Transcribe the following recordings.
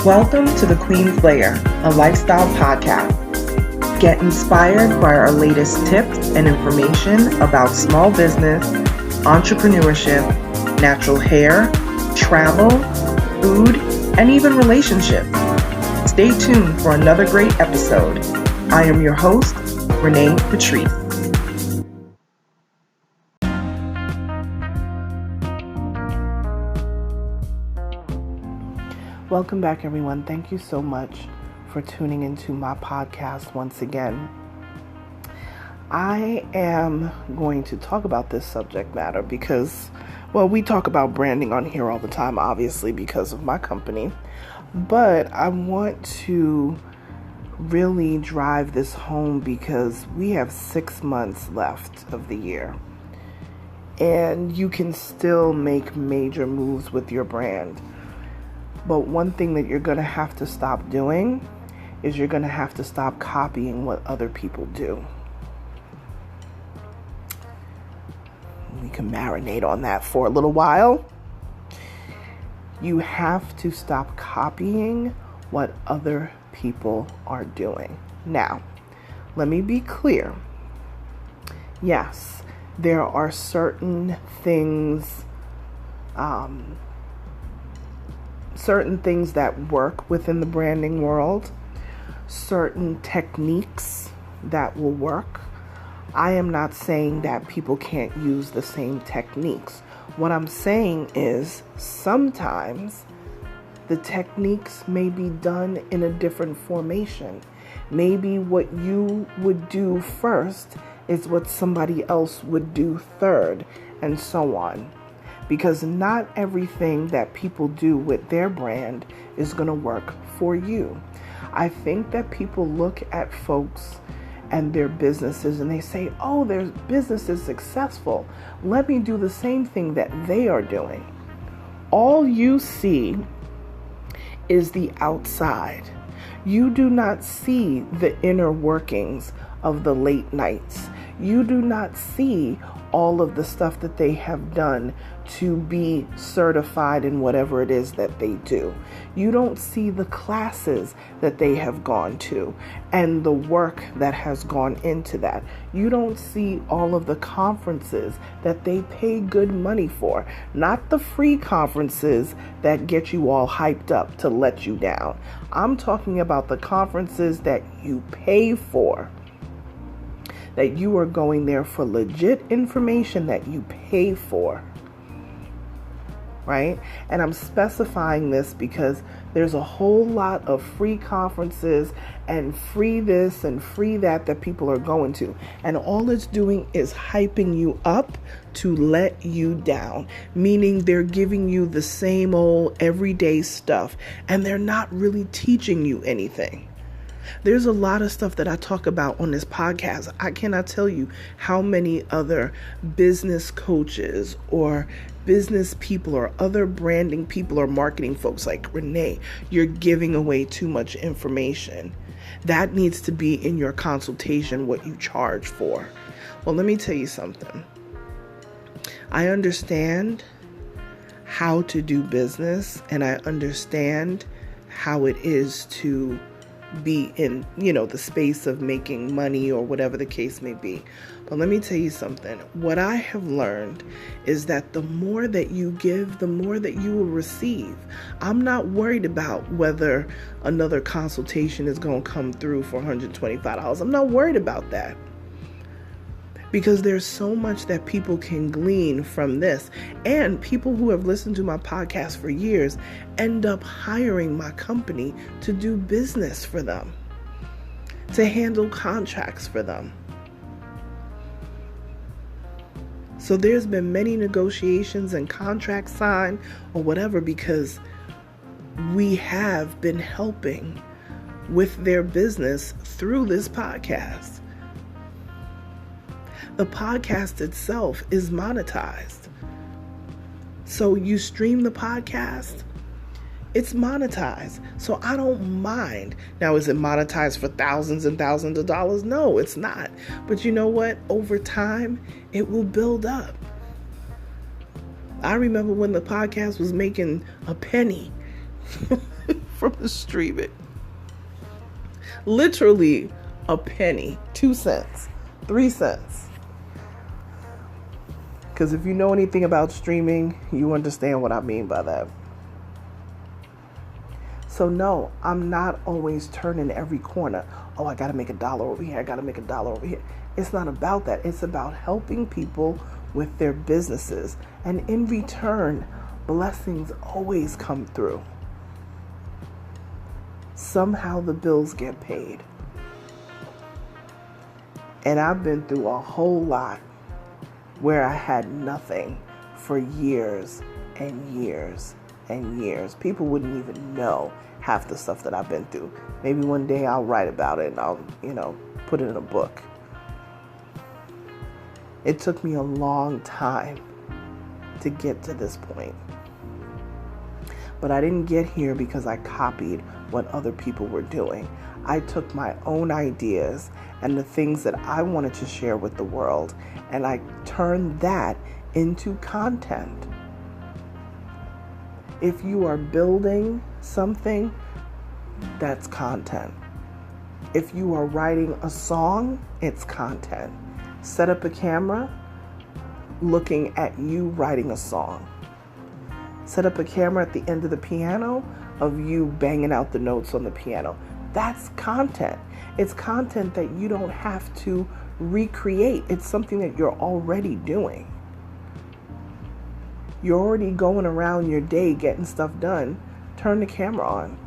Welcome to The Queen's Lair, a lifestyle podcast. Get inspired by our latest tips and information about small business, entrepreneurship, natural hair, travel, food, and even relationships. Stay tuned for another great episode. I am your host, Renee Patrice. Welcome back, everyone. Thank you so much for tuning into my podcast once again. I am going to talk about this subject matter because, we talk about branding on here all the time, obviously, because of my company. But I want to really drive this home because we have 6 months left of the year. And you can still make major moves with your brand. But one thing that you're going to have to stop doing is you're going to have to stop copying what other people do. We can marinate on that for a little while. You have to stop copying what other people are doing. Now, let me be clear. Yes, there are certain things that work within the branding world, certain techniques that will work. I am not saying that people can't use the same techniques. What I'm saying is sometimes the techniques may be done in a different formation. Maybe what you would do first is what somebody else would do third, and so on. Because not everything that people do with their brand is going to work for you. I think that people look at folks and their businesses and they say, oh, their business is successful. Let me do the same thing that they are doing. All you see is the outside. You do not see the inner workings of the late nights. You do not see all of the stuff that they have done to be certified in whatever it is that they do. You don't see the classes that they have gone to and the work that has gone into that. You don't see all of the conferences that they pay good money for, not the free conferences that get you all hyped up to let you down. I'm talking about the conferences that you pay for. That you are going there for legit information that you pay for, right? And I'm specifying this because there's a whole lot of free conferences and free this and free that people are going to. And all it's doing is hyping you up to let you down, meaning they're giving you the same old everyday stuff and they're not really teaching you anything. There's a lot of stuff that I talk about on this podcast. I cannot tell you how many other business coaches or business people or other branding people or marketing folks like Renee, you're giving away too much information. That needs to be in your consultation, what you charge for. Well, let me tell you something. I understand how to do business and I understand how it is to be in, the space of making money or whatever the case may be. But let me tell you something. What I have learned is that the more that you give, the more that you will receive. I'm not worried about whether another consultation is going to come through for $125. I'm not worried about that. Because there's so much that people can glean from this. And people who have listened to my podcast for years end up hiring my company to do business for them, to handle contracts for them. So there's been many negotiations and contracts signed or whatever because we have been helping with their business through this podcast. The podcast itself is monetized. So you stream the podcast, it's monetized. So I don't mind. Now, is it monetized for thousands and thousands of dollars? No, it's not. But you know what? Over time, it will build up. I remember when the podcast was making a penny from the streaming. Literally a penny, 2 cents, 3 cents. Because if you know anything about streaming, you understand what I mean by that. So no, I'm not always turning every corner. Oh, I got to make $1 over here. I got to make $1 over here. It's not about that. It's about helping people with their businesses. And in return, blessings always come through. Somehow the bills get paid. And I've been through a whole lot where I had nothing for years and years and years. People wouldn't even know half the stuff that I've been through. Maybe one day I'll write about it and I'll, put it in a book. It took me a long time to get to this point. But I didn't get here because I copied what other people were doing. I took my own ideas and the things that I wanted to share with the world, and I turned that into content. If you are building something, that's content. If you are writing a song, it's content. Set up a camera looking at you writing a song. Set up a camera at the end of the piano of you banging out the notes on the piano. That's content. It's content that you don't have to recreate. It's something that you're already doing. You're already going around your day getting stuff done. Turn the camera on.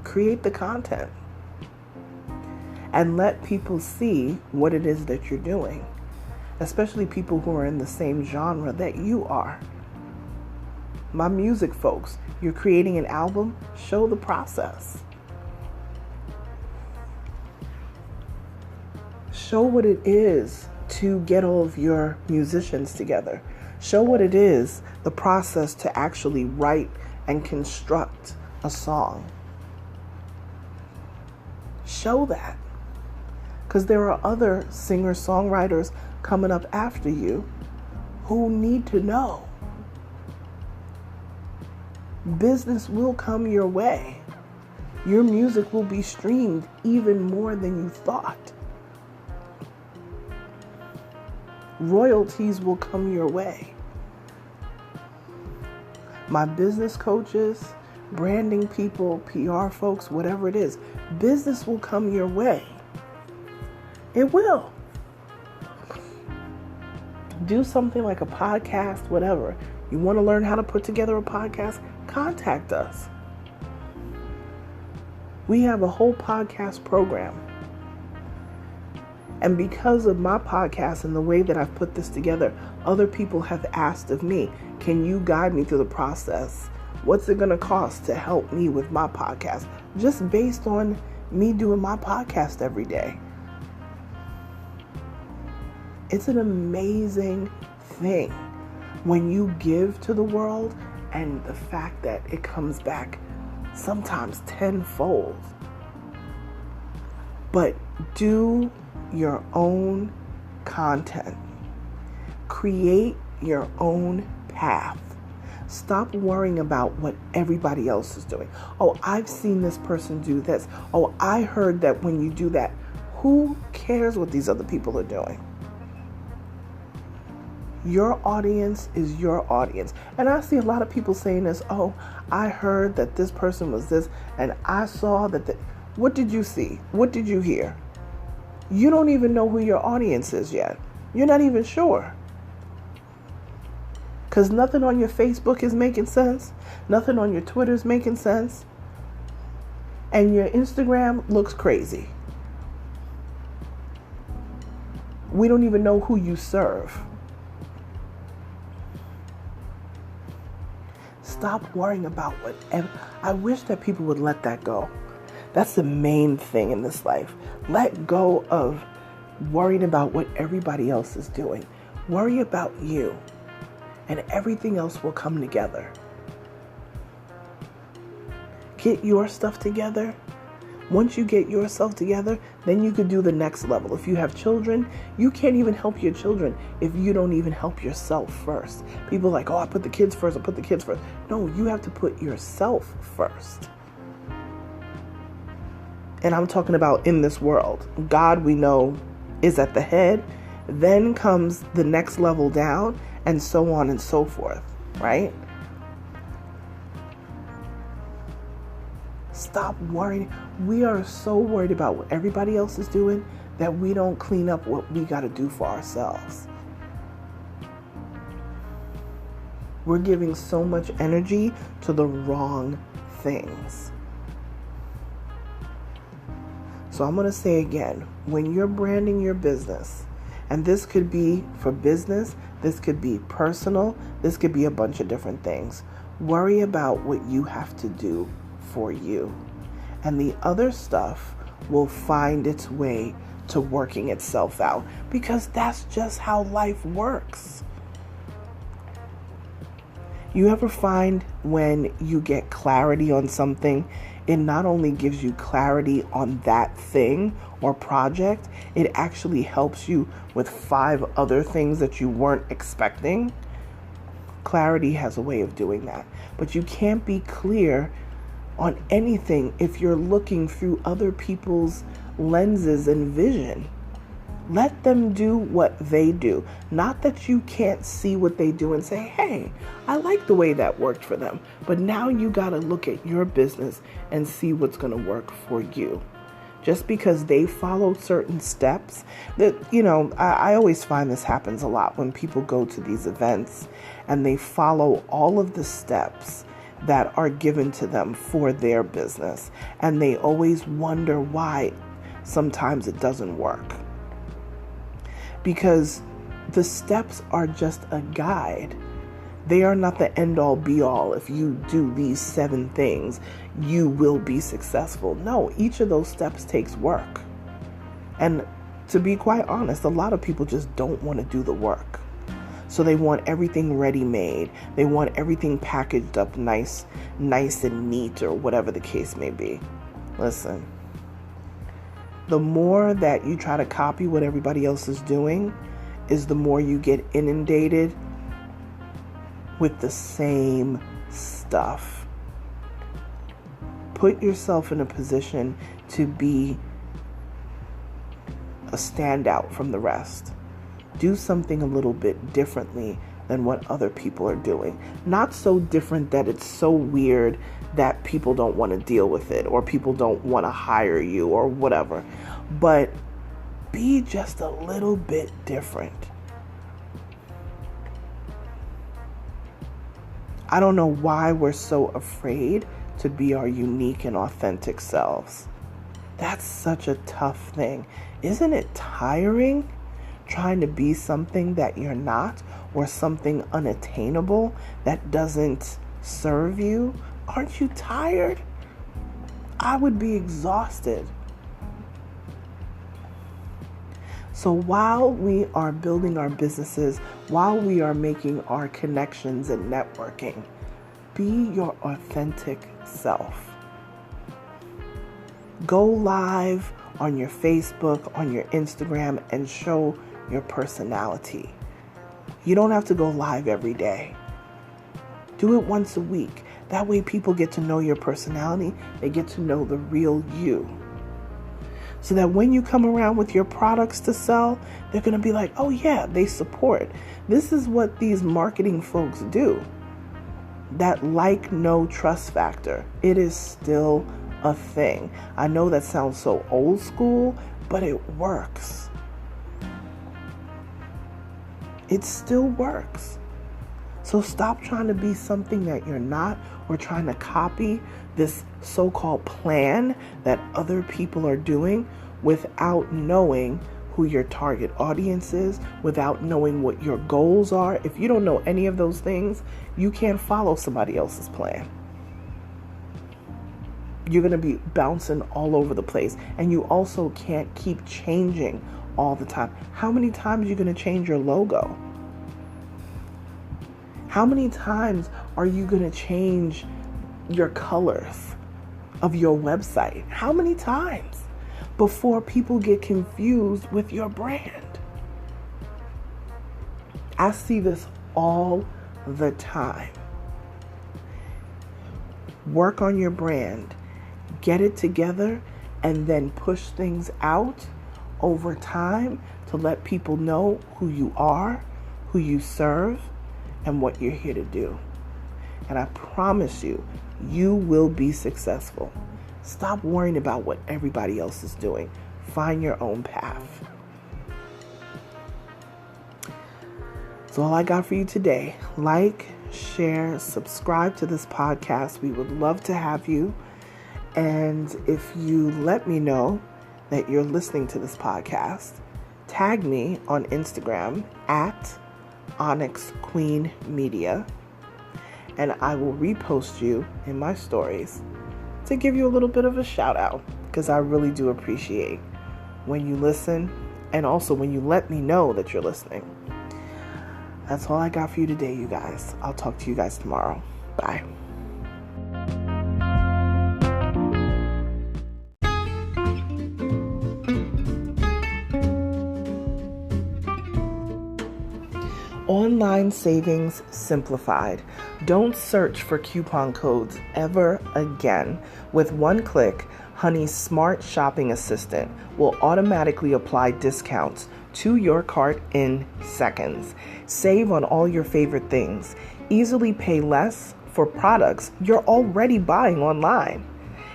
Create the content. And let people see what it is that you're doing. Especially people who are in the same genre that you are. My music folks, you're creating an album, show the process. Show what it is to get all of your musicians together. Show what it is, the process to actually write and construct a song. Show that. Because there are other singer-songwriters coming up after you who need to know. Business will come your way. Your music will be streamed even more than you thought. Royalties will come your way. My business coaches, branding people, PR folks, whatever it is, business will come your way. It will. Do something like a podcast, whatever. You want to learn how to put together a podcast? Contact us. We have a whole podcast program. And because of my podcast and the way that I've put this together, other people have asked of me, can you guide me through the process? What's it going to cost to help me with my podcast? Just based on me doing my podcast every day. It's an amazing thing when you give to the world and the fact that it comes back sometimes tenfold. But do your own content. Create your own path. Stop worrying about what everybody else is doing. Oh, I've seen this person do this. Oh, I heard that when you do that. Who cares what these other people are doing? Your audience is your audience. And I see a lot of people saying this, oh, I heard that this person was this, and I saw that. What did you see? What did you hear? You don't even know who your audience is yet. You're not even sure. Because nothing on your Facebook is making sense. Nothing on your Twitter is making sense. And your Instagram looks crazy. We don't even know who you serve. Stop worrying about whatever. I wish that people would let that go. That's the main thing in this life. Let go of worrying about what everybody else is doing. Worry about you, and everything else will come together. Get your stuff together. Once you get yourself together, then you could do the next level. If you have children, you can't even help your children if you don't even help yourself first. People are like, oh, I put the kids first. No, you have to put yourself first. And I'm talking about in this world. God, we know, is at the head. Then comes the next level down, and so on and so forth, right? Stop worrying. We are so worried about what everybody else is doing that we don't clean up what we got to do for ourselves. We're giving so much energy to the wrong things. So I'm going to say again, when you're branding your business, and this could be for business, this could be personal, this could be a bunch of different things. Worry about what you have to do for you. And the other stuff will find its way to working itself out, because that's just how life works. You ever find when you get clarity on something, it not only gives you clarity on that thing or project, it actually helps you with 5 other things that you weren't expecting? Clarity has a way of doing that. But you can't be clear on anything if you're looking through other people's lenses and vision. Let them do what they do. Not that you can't see what they do and say, hey, I like the way that worked for them. But now you got to look at your business and see what's going to work for you. Just because they followed certain steps that, I always find this happens a lot when people go to these events and they follow all of the steps that are given to them for their business. And they always wonder why sometimes it doesn't work. Because the steps are just a guide. They are not the end all be all. If you do these 7 things, you will be successful. No, each of those steps takes work. And to be quite honest, a lot of people just don't want to do the work. So they want everything ready-made. They want everything packaged up nice and neat, or whatever the case may be. Listen. The more that you try to copy what everybody else is doing is the more you get inundated with the same stuff. Put yourself in a position to be a standout from the rest. Do something a little bit differently than what other people are doing. Not so different that it's so weird that people don't want to deal with it, or people don't want to hire you, or whatever. But be just a little bit different. I don't know why we're so afraid to be our unique and authentic selves. That's such a tough thing. Isn't it tiring trying to be something that you're not, or something unattainable that doesn't serve you? Aren't you tired? I would be exhausted. So while we are building our businesses, while we are making our connections and networking, be your authentic self. Go live on your Facebook, on your Instagram, and show your personality. You don't have to go live every day. Do it once a week. That way people get to know your personality. They get to know the real you. So that when you come around with your products to sell, they're going to be like, oh yeah, they support. This is what these marketing folks do. That like, know, trust factor. It is still a thing. I know that sounds so old school, but it works. It still works. So stop trying to be something that you're not, or trying to copy this so-called plan that other people are doing without knowing who your target audience is, without knowing what your goals are. If you don't know any of those things, you can't follow somebody else's plan. You're going to be bouncing all over the place. And you also can't keep changing all the time. How many times are you going to change your logo? How many times are you going to change your colors of your website? How many times before people get confused with your brand? I see this all the time. Work on your brand, get it together, and then push things out over time to let people know who you are, who you serve, and what you're here to do. And I promise you, you will be successful. Stop worrying about what everybody else is doing. Find your own path. That's all I got for you today. Like, share, subscribe to this podcast. We would love to have you. And if you let me know that you're listening to this podcast, tag me on Instagram at Onyx Queen Media, and I will repost you in my stories to give you a little bit of a shout out, because I really do appreciate when you listen and also when you let me know that you're listening. That's all I got for you today, you guys. I'll talk to you guys tomorrow. Bye. Online savings simplified. Don't search for coupon codes ever again. With one click, Honey's smart shopping assistant will automatically apply discounts to your cart in seconds. Save on all your favorite things. Easily pay less for products you're already buying online.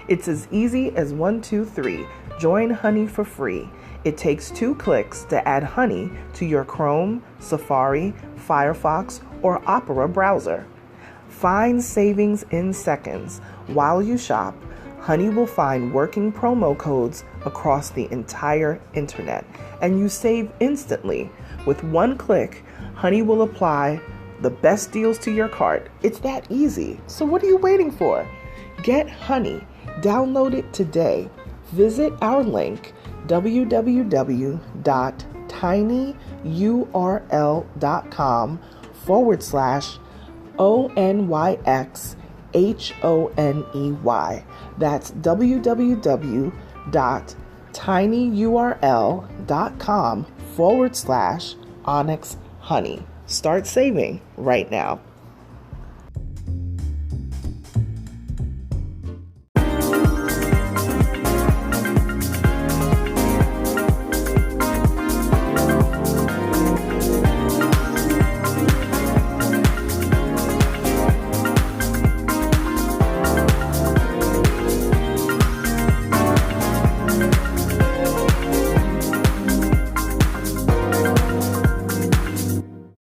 It's as easy as 1, 2, 3. Join Honey for free. It takes 2 clicks to add Honey to your Chrome, Safari, Firefox, or Opera browser. Find savings in seconds. While you shop, Honey will find working promo codes across the entire internet, and you save instantly. With one click, Honey will apply the best deals to your cart. It's that easy. So what are you waiting for? Get Honey. Download it today. Visit our link, www.tinyurl.com/ONYXHONEY. That's www.tinyurl.com/Onyx Honey. Start saving right now.